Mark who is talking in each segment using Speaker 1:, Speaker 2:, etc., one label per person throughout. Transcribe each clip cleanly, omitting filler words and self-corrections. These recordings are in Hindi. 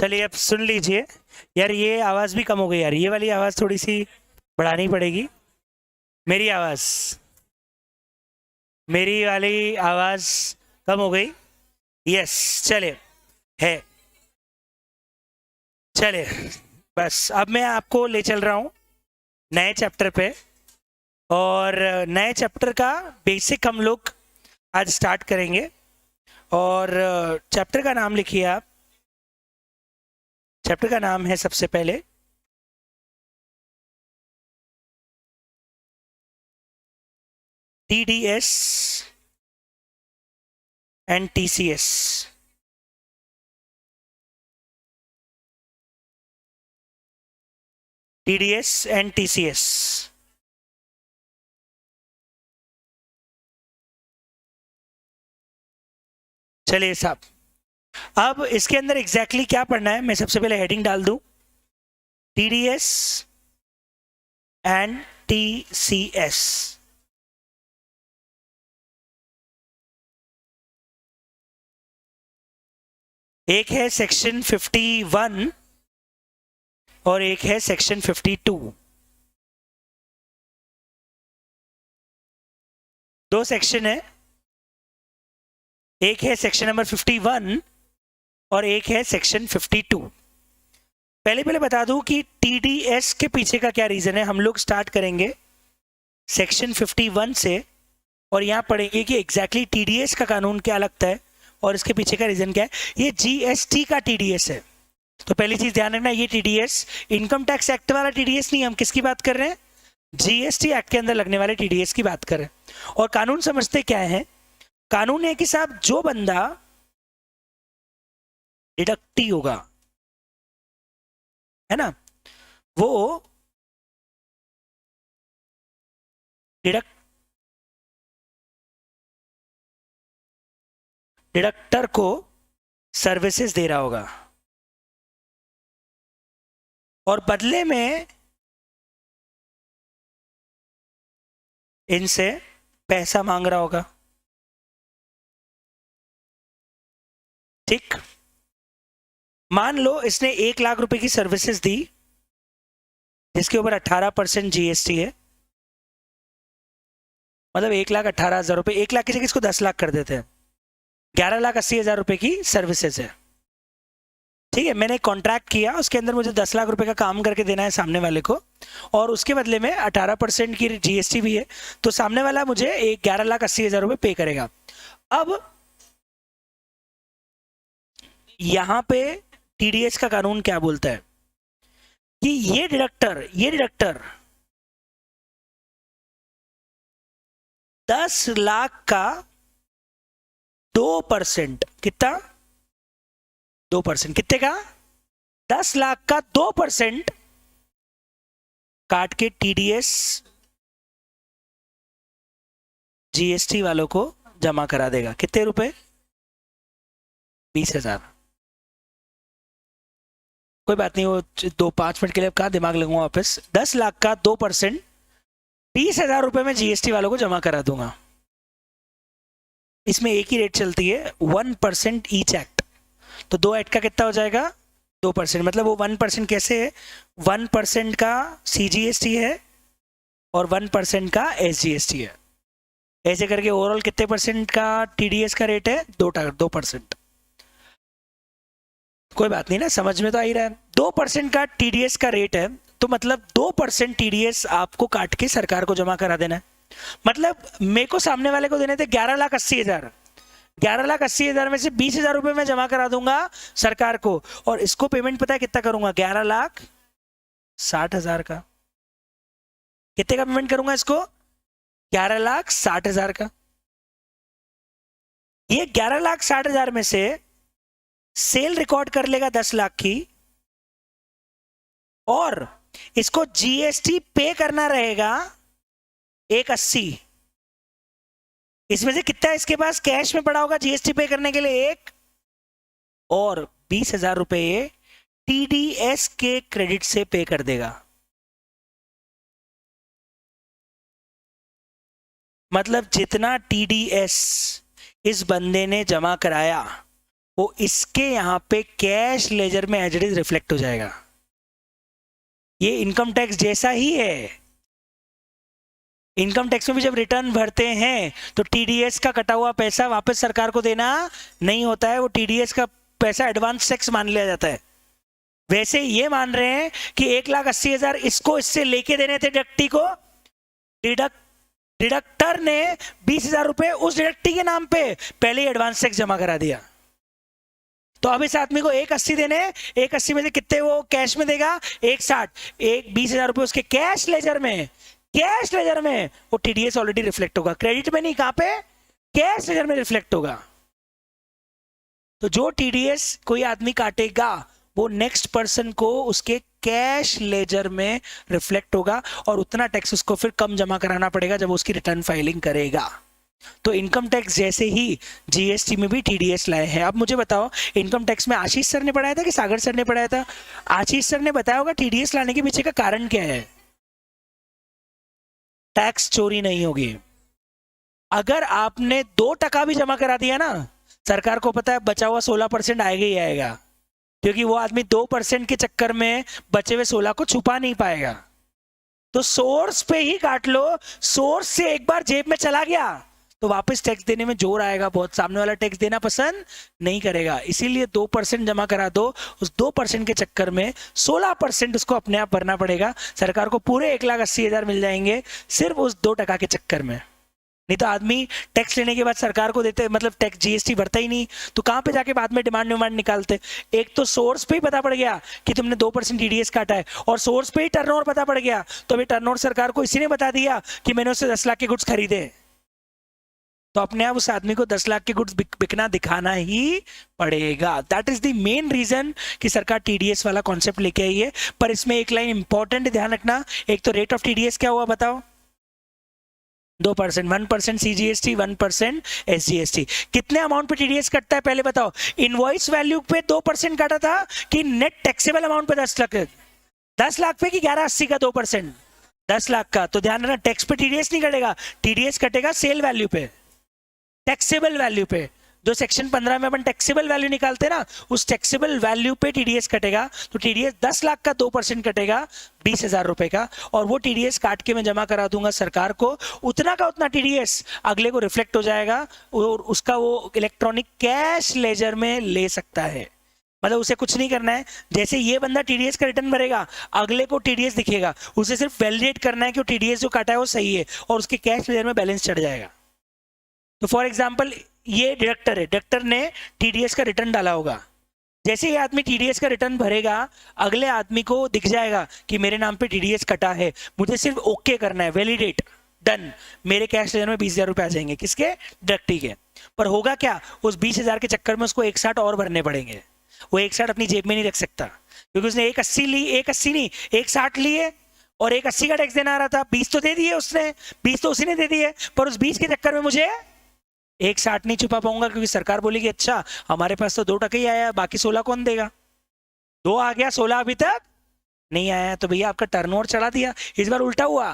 Speaker 1: चलिए अब सुन लीजिए यार, ये आवाज़ भी कम हो गई यार, ये वाली आवाज़ थोड़ी सी बढ़ानी पड़ेगी। मेरी आवाज़, मेरी वाली आवाज़ कम हो गई। यस, चलिए है, चलिए बस अब मैं आपको ले चल रहा हूँ नए चैप्टर पे। और नए चैप्टर का बेसिक हम लोग आज स्टार्ट करेंगे। और चैप्टर का नाम लिखिए आप। चैप्टर का नाम है सबसे पहले TDS and TCS। TDS and TCS। चलिए साहब, अब इसके अंदर एग्जैक्टली क्या पढ़ना है, मैं सबसे पहले हेडिंग डाल दूं, TDS एंड TCS। एक है सेक्शन 51 और एक है सेक्शन 52। दो सेक्शन है, एक है सेक्शन नंबर 51 और एक है सेक्शन 52। पहले बता दूं कि TDS के पीछे का क्या रीजन है। हम लोग स्टार्ट करेंगे सेक्शन 51 से और यहाँ पढ़ेंगे कि एग्जैक्टली TDS का कानून क्या लगता है और इसके पीछे का रीजन क्या है। ये GST का TDS है। तो पहली चीज ध्यान रखना, ये TDS इनकम टैक्स एक्ट वाला TDS नहीं, हम किसकी बात कर रहे हैं, GST एक्ट के अंदर लगने वाले TDS की बात कर रहे हैं। और कानून समझते क्या है, कानून है कि साहब जो बंदा डिडक्टी होगा, है ना, वो डिडक्टर को सर्विसेज दे रहा होगा और बदले में इनसे पैसा मांग रहा होगा। ठीक, मान लो इसने 1 लाख रुपए की सर्विसेज दी जिसके ऊपर 18% GST है, मतलब 1,18,000 रुपए, 1 लाख की जगह इसको 10 लाख कर देते हैं, 11,80,000 रुपए की सर्विसेज है। ठीक है, मैंने एक कॉन्ट्रैक्ट किया, उसके अंदर मुझे 10 लाख रुपए का काम करके देना है सामने वाले को, और उसके बदले में 18% की GST भी है, तो सामने वाला मुझे 11,80,000 रुपए पे करेगा। अब यहां पे TDS का कानून क्या बोलता है कि ये डिडक्टर 10 लाख का 2%, कितना, 2%, कितने का, 10 लाख का 2% काट के TDS GST वालों को जमा करा देगा। कितने रुपए, 20,000। कोई बात नहीं, वो 5 मिनट के लिए कहा दिमाग लगाऊंगा वापस। 10 लाख का 2% 20,000 रुपए में GST वालों को जमा करा दूंगा। इसमें एक ही रेट चलती है, 1% ईच एक्ट, तो 2 एक्ट का कितना हो जाएगा, 2%। मतलब वो 1% कैसे है, 1% का CGST है और 1% का SGST है। ऐसे करके ओवरऑल कितने परसेंट का TDS का रेट है, 2%। कोई बात नहीं ना, समझ में तो आ ही रहा है। 2% का TDS का रेट है, तो मतलब 2% TDS आपको काट के सरकार को जमा करा देना है। मतलब मेरे को सामने वाले को देने थे 11,80,000, 11,80,000 में से 20,000 रुपए में जमा करा दूंगा सरकार को, और इसको पेमेंट पता है कितना करूंगा, 11,60,000 का। कितने का पेमेंट करूंगा इसको, 11,60,000 का। ये 11,60,000 में से सेल रिकॉर्ड कर लेगा 10 लाख की, और इसको GST पे करना रहेगा 180। इसमें से कितना इसके पास कैश में पड़ा होगा GST पे करने के लिए, 1, और 20,000 रुपए TDS के क्रेडिट से पे कर देगा। मतलब जितना TDS इस बंदे ने जमा कराया वो इसके यहाँ पे कैश लेजर में एज इट इज रिफ्लेक्ट हो जाएगा। ये इनकम टैक्स जैसा ही है। इनकम टैक्स में भी जब रिटर्न भरते हैं तो टीडीएस का कटा हुआ पैसा वापस सरकार को देना नहीं होता है, वो टीडीएस का पैसा एडवांस टैक्स मान लिया जाता है। वैसे ये मान रहे हैं कि 1,80,000 इसको इससे लेके देने थे डिडक्टी को, डिडक्टर ने 20,000 रुपए उस डिडक्टी के नाम पे पहले ही एडवांस टैक्स जमा करा दिया। तो अब इस आदमी को 1,80 देने, 1,80 में से कितने वो कैश में देगा, 1,60, 20,000 रुपए उसके कैश लेजर में, कैश लेजर में वो टीडीएस ऑलरेडी रिफ्लेक्ट होगा, क्रेडिट में नहीं, कहां पे, कैश लेजर में रिफ्लेक्ट होगा। तो जो टीडीएस कोई आदमी काटेगा वो नेक्स्ट पर्सन को उसके कैश लेजर में रिफ्लेक्ट होगा और उतना टैक्स उसको फिर कम जमा कराना पड़ेगा जब उसकी रिटर्न फाइलिंग करेगा। तो इनकम टैक्स जैसे ही जीएसटी में भी टीडीएस लाए हैं। अब मुझे बताओ, इनकम टैक्स में आशीष सर ने पढ़ाया था कि सागर सर ने पढ़ाया था? आशीष सर ने बताया होगा टीडीएस लाने के पीछे का कारण क्या है। टैक्स चोरी नहीं होगी। अगर आपने 2% भी जमा करा दिया ना, सरकार को पता है बचा हुआ 16% आएगा ही आएगा, क्योंकि वो आदमी 2% के चक्कर में बचे हुए 16 को छुपा नहीं पाएगा। तो सोर्स पे ही काट लो, सोर्स से एक बार जेब में चला गया तो वापस टैक्स देने में जोर आएगा बहुत, सामने वाला टैक्स देना पसंद नहीं करेगा। इसीलिए 2% जमा करा दो, उस 2% के चक्कर में 16% उसको अपने आप भरना पड़ेगा। सरकार को पूरे 1,80,000 मिल जाएंगे सिर्फ उस 2% के चक्कर में। नहीं तो आदमी टैक्स लेने के बाद सरकार को देते, मतलब टैक्स जीएसटी भरता ही नहीं, तो कहां पे जाके बाद में डिमांड निकालते। एक तो सोर्स पे ही पता पड़ गया कि तुमने 2% टीडीएस काटा है, और सोर्स पे ही टर्नओवर पता पड़ गया, तो अभी टर्नओवर सरकार को इसी ने बता दिया कि मैंने उससे 10 लाख के गुड्स खरीदे, तो अपने आप उस आदमी को 10 लाख के गुड्स बिकना दिखाना ही पड़ेगा। That is the main reason कि सरकार टीडीएस वाला कॉन्सेप्ट लेके आई है। पर इसमें एक लाइन इंपॉर्टेंट ध्यान रखना, एक तो रेट ऑफ टीडीएस क्या हुआ बताओ, 2%, 1% सीजीएसटी, 1% एसजीएसटी। कितने अमाउंट पे टीडीएस कटता है पहले बताओ। इनवॉइस वैल्यू पे 2% काटा था कि नेट टैक्सेबल अमाउंट पे 10 लाख, 10 लाख पे कि 1180 का 2%, 10 लाख का। तो ध्यान रखना, टैक्स पे टीडीएस नहीं कटेगा, टीडीएस कटेगा सेल वैल्यू पे, टैक्सेबल वैल्यू पे। जो सेक्शन 15 में अपन टैक्सेबल वैल्यू निकालते हैं ना, उस टैक्सेबल वैल्यू पे टीडीएस कटेगा। तो टीडीएस 10 लाख का 2% कटेगा 20,000 रुपए का, और वो टीडीएस काट के मैं जमा करा दूंगा सरकार को। उतना का उतना टीडीएस अगले को रिफ्लेक्ट हो जाएगा और उसका वो इलेक्ट्रॉनिक कैश लेजर में ले सकता है। मतलब उसे कुछ नहीं करना है, जैसे ये बंदा टीडीएस का रिटर्न भरेगा अगले को टीडीएस दिखेगा, उसे सिर्फ वैलिडेट करना है कि टीडीएस जो काटा है वो सही है, और उसके कैश लेजर में बैलेंस चढ़ जाएगा। तो फॉर एग्जाम्पल ये डिडक्टर है, डिडक्टर ने टीडीएस का रिटर्न डाला होगा, जैसे ये आदमी टीडीएस का रिटर्न भरेगा अगले आदमी को दिख जाएगा कि मेरे नाम पे टीडीएस कटा है, मुझे सिर्फ ओके करना है, वैलिडेट, डन, मेरे कैश लेजर में 20,000 रुपए आ जाएंगे, किसके, डिडक्टी के। पर होगा क्या, उस 20,000 के चक्कर में उसको 160 और भरने पड़ेंगे। वो 160 अपनी जेब में नहीं रख सकता, क्योंकि उसने 180 ली, 180 नहीं 160 लिए, और 180 का टैक्स देना आ रहा था, 20 तो दे दिए उसने, 20 तो उसी ने दे दिए, पर उस 20 के चक्कर में मुझे 160 नहीं छुपा पाऊंगा, क्योंकि सरकार बोलेगी अच्छा हमारे पास तो 2% ही आया, बाकी 16 कौन देगा, 2 आ गया, 16 अभी तक नहीं आया, तो भैया आपका टर्नओवर चढ़ा दिया। इस बार उल्टा हुआ,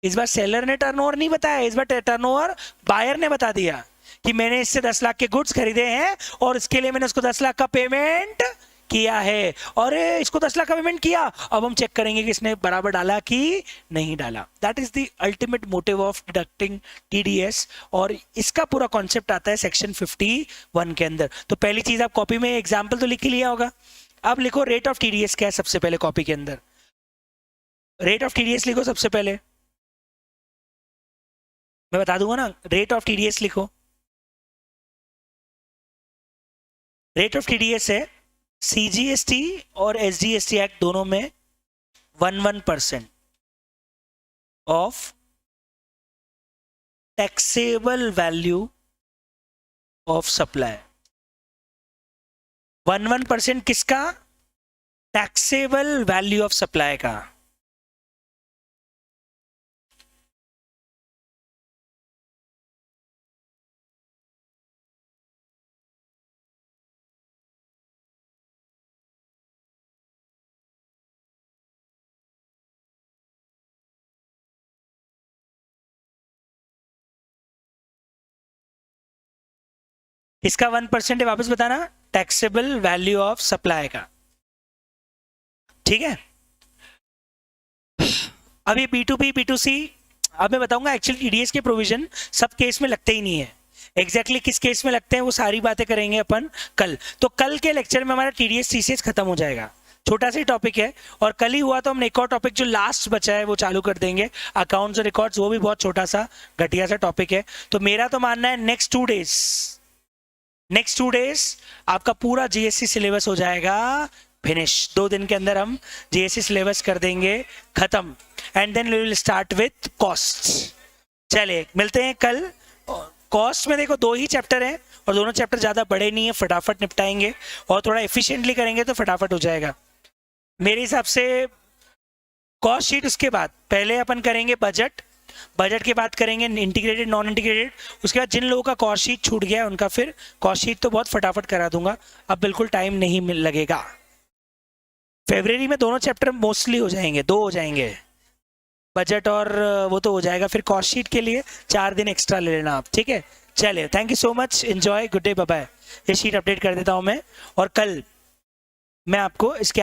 Speaker 1: इस बार सेलर ने टर्नओवर नहीं बताया, इस बार टर्नओवर बायर ने बता दिया कि मैंने इससे 10 लाख के गुड्स खरीदे हैं और इसके लिए मैंने उसको 10 लाख का पेमेंट किया है, और इसको 10 लाख का पेमेंट किया, अब हम चेक करेंगे कि इसने बराबर डाला कि नहीं डाला। That is the ultimate motive of deducting TDS, और इसका पूरा कॉन्सेप्ट आता है सेक्शन 51 के अंदर। तो पहली चीज आप कॉपी में एग्जाम्पल तो लिख ही लिया होगा, अब लिखो रेट ऑफ टीडीएस क्या है सबसे पहले कॉपी के अंदर, रेट ऑफ टीडीएस लिखो सबसे पहले, मैं बता दूंगा ना, रेट ऑफ टीडीएस लिखो। रेट ऑफ टीडीएस है सीजीएसटी और एसजीएसटी एक्ट दोनों में 1% of taxable value of supply. 1% किसका, टैक्सेबल वैल्यू ऑफ सप्लाई का। इसका 1% है, वापस बताना, टैक्सेबल वैल्यू ऑफ सप्लाई का। ठीक है, अब ये B2B B2C अब मैं बताऊंगा। एक्चुअली टीडीएस के प्रोविजन सब केस में लगते ही नहीं है, एग्जैक्टली किस केस में लगते हैं वो सारी बातें करेंगे अपन कल। तो कल के लेक्चर में हमारा टीडीएस टीसीएस खत्म हो जाएगा, छोटा सा ही टॉपिक है। और कल ही हुआ तो हम एक और टॉपिक जो लास्ट बचा है वो चालू कर देंगे, अकाउंट्स और रिकॉर्ड्स, वो भी बहुत छोटा सा घटिया सा टॉपिक है। तो मेरा तो मानना है नेक्स्ट 2 डेज आपका पूरा जीएसटी सिलेबस हो जाएगा फिनिश। 2 दिन के अंदर हम जीएसटी सिलेबस कर देंगे खत्म, and then we will start with cost. चलिए मिलते हैं कल। कॉस्ट में देखो 2 ही चैप्टर हैं और दोनों चैप्टर ज़्यादा बड़े नहीं है, फटाफट निपटाएंगे और थोड़ा एफिशिएंटली करेंगे तो फटाफट हो जाएगा मेरे हिसाब से। कॉस्ट शीट उसके बाद पहले अपन करेंगे बजट, बजट के बाद करेंगे इंटीग्रेटेड नॉन इंटीग्रेटेड। उसके बाद जिन लोगों का कॉस्ट शीट छूट गया है उनका फिर कॉस्ट शीट तो बहुत फटाफट करा दूंगा, अब बिल्कुल टाइम नहीं लगेगा। फरवरी में दोनों चैप्टर मोस्टली हो जाएंगे, 2 हो जाएंगे, बजट और वो तो हो जाएगा। फिर कॉस्ट शीट के लिए 4 दिन एक्स्ट्रा ले लेना आप, ठीक है। चलिए, thank you so much, enjoy, good day, bye bye. ये शीट अपडेट कर देता हूँ मैं और कल मैं आपको इसके